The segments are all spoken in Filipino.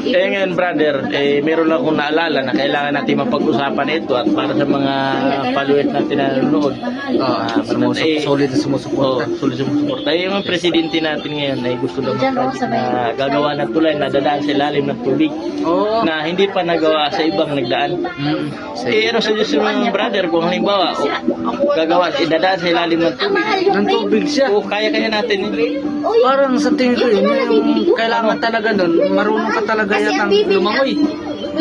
Ngayon brother, meron lang akong naalala na kailangan natin mapag-usapan ito at para sa mga followers natin na nanonood. Solid na sumusuporta. Solid sumusuporta. Yung mga presidente natin ngayon ay gusto na mag-project na gagawa ng tulay na dadaan sa ilalim ng tubig na hindi pa nagawa sa ibang nagdaan. Ano suggestion mo brother kung halimbawa gagawa, idadaan sa ilalim ng tubig. Ng tubig siya. O kaya natin Parang sa tingin ko yun, yung kailangan talaga nun, marunong ka talaga yatang lumangoy.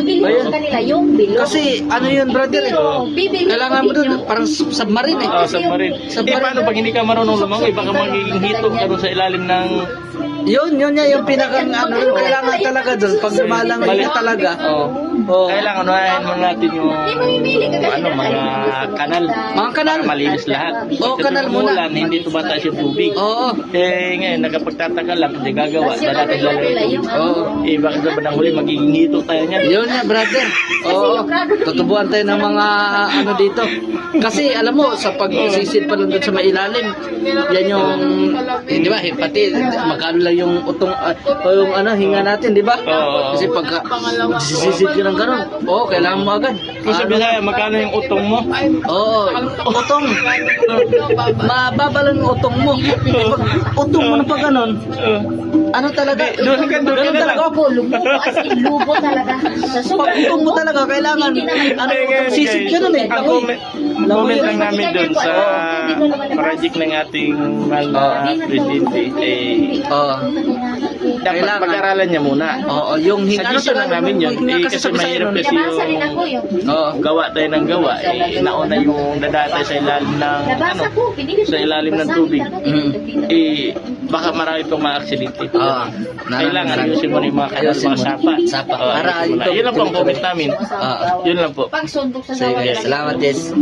Ayun. Kanila yung bilog. Kasi ano yun brother eh. Kailangan mo dun, parang submarine eh. Submarine. Paano pag hindi ka marunong lumangoy, baka magiging hitog ka doon sa ilalim ng... Yun yung pinakang ano, kailangan talaga dun. Pag lumalangoy ka talaga. Kailangan unahin mo natin yung mga kanal. Mga kanal. Para malinis lahat. Kanal muna. Umulan, hindi tumataas yung tubig. Ngayon, nakapagtataka lang, hindi gagawa. Dadating lang yung tubig. Bakit sa bandang huli, magiging hito tayo niyan. Yun nga, brother. Tutubuan tayo ng mga ano dito. Kasi, alam mo, sa pag-sisid pa lang doon sa mailalim, yan yung, di ba, pati, magkano lang yung utong, yung ano, hinga natin, di ba? Kasi pagka, sisid ka ng gano'n, kailangan mo agad. Kung sabi na, magkano yung utong mo? Utong. Mababa lang yung utong mo. Pag utong mo na pa gano'n, ano talaga? Doon ka talaga. Lubo talaga. Pag utong mo talaga, kailangan, sisid ka nun eh. Comment lang namin doon sa project ng ating presidente. Dapat pag-aralan niya muna. Yung suggestion lang namin yun. Kasi mahirap kasi yung gawa tayo ng gawa. Nauna yung dadata sa ilalim ng sa ilalim ng tubig. Baka marami pong ma-aksidente. Kailangan ayusin mo na yung mga kanal, mga sapa. Yun lang po ang comment namin. Yun lang po. Pagsundok sa Salamat, Jess.